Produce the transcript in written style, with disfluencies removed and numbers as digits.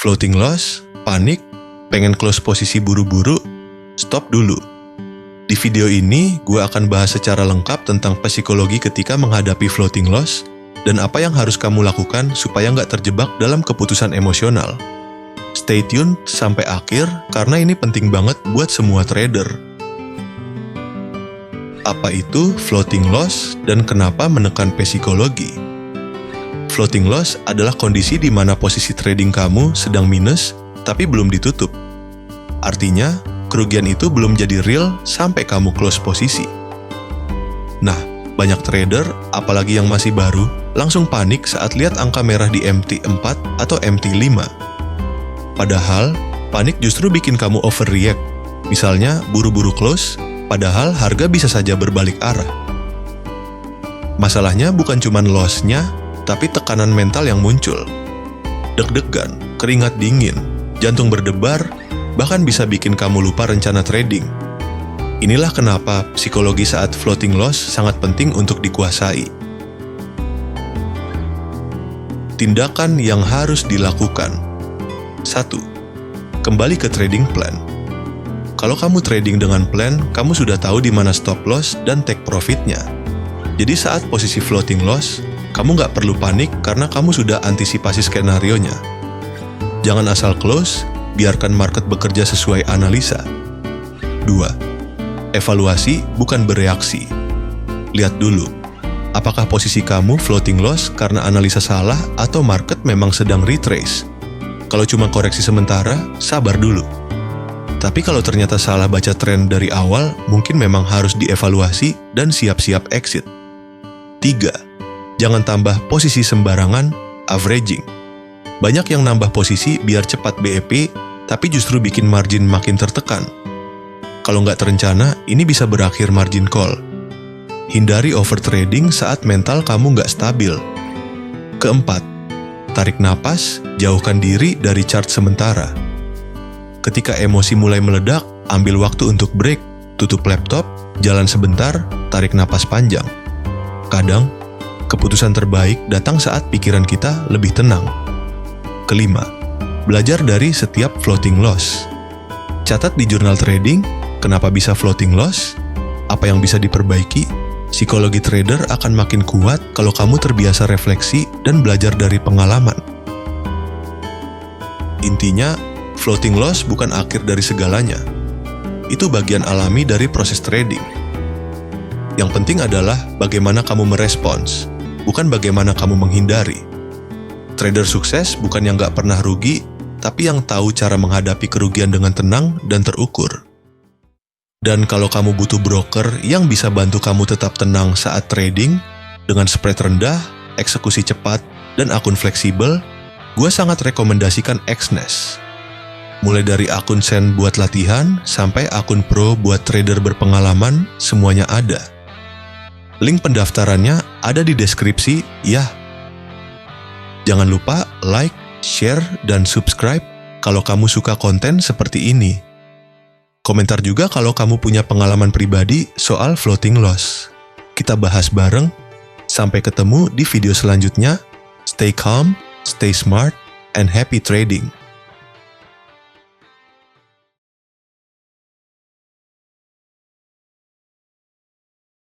Floating loss, panik, pengen close posisi buru-buru, stop dulu. Di video ini, gue akan bahas secara lengkap tentang psikologi ketika menghadapi floating loss dan apa yang harus kamu lakukan supaya nggak terjebak dalam keputusan emosional. Stay tune sampai akhir karena ini penting banget buat semua trader. Apa itu floating loss dan kenapa menekan psikologi? Floating loss adalah kondisi di mana posisi trading kamu sedang minus tapi belum ditutup. Artinya, kerugian itu belum jadi real sampai kamu close posisi. Nah, banyak trader, apalagi yang masih baru, langsung panik saat lihat angka merah di MT4 atau MT5. Padahal, panik justru bikin kamu overreact. Misalnya, buru-buru close, padahal harga bisa saja berbalik arah. Masalahnya bukan cuma loss-nya, tapi tekanan mental yang muncul. Deg-degan, keringat dingin, jantung berdebar, bahkan bisa bikin kamu lupa rencana trading. Inilah kenapa psikologi saat floating loss sangat penting untuk dikuasai. Tindakan yang harus dilakukan. 1. Kembali ke trading plan. Kalau kamu trading dengan plan, kamu sudah tahu di mana stop loss dan take profitnya. Jadi saat posisi floating loss, kamu nggak perlu panik karena kamu sudah antisipasi skenarionya. Jangan asal close, biarkan market bekerja sesuai analisa. 2. Evaluasi bukan bereaksi. Lihat dulu, apakah posisi kamu floating loss karena analisa salah atau market memang sedang retrace. Kalau cuma koreksi sementara, sabar dulu. Tapi kalau ternyata salah baca tren dari awal, mungkin memang harus dievaluasi dan siap-siap exit. 3. Jangan tambah posisi sembarangan, averaging. Banyak yang nambah posisi biar cepat BEP, tapi justru bikin margin makin tertekan. Kalau nggak terencana, ini bisa berakhir margin call. Hindari overtrading saat mental kamu nggak stabil. 4. Tarik napas, jauhkan diri dari chart sementara. Ketika emosi mulai meledak, ambil waktu untuk break, tutup laptop, jalan sebentar, tarik napas panjang. Kadang, keputusan terbaik datang saat pikiran kita lebih tenang. 5. Belajar dari setiap floating loss. Catat di jurnal trading, kenapa bisa floating loss, apa yang bisa diperbaiki. Psikologi trader akan makin kuat kalau kamu terbiasa refleksi dan belajar dari pengalaman. Intinya, floating loss bukan akhir dari segalanya. Itu bagian alami dari proses trading. Yang penting adalah bagaimana kamu merespons, bukan bagaimana kamu menghindari. Trader sukses bukan yang nggak pernah rugi, tapi yang tahu cara menghadapi kerugian dengan tenang dan terukur. Dan kalau kamu butuh broker yang bisa bantu kamu tetap tenang saat trading, dengan spread rendah, eksekusi cepat, dan akun fleksibel, gue sangat rekomendasikan Exness. Mulai dari akun sen buat latihan, sampai akun pro buat trader berpengalaman, semuanya ada. Link pendaftarannya ada di deskripsi, ya. Jangan lupa like, share, dan subscribe kalau kamu suka konten seperti ini. Komentar juga kalau kamu punya pengalaman pribadi soal floating loss. Kita bahas bareng. Sampai ketemu di video selanjutnya. Stay calm, stay smart, and happy trading.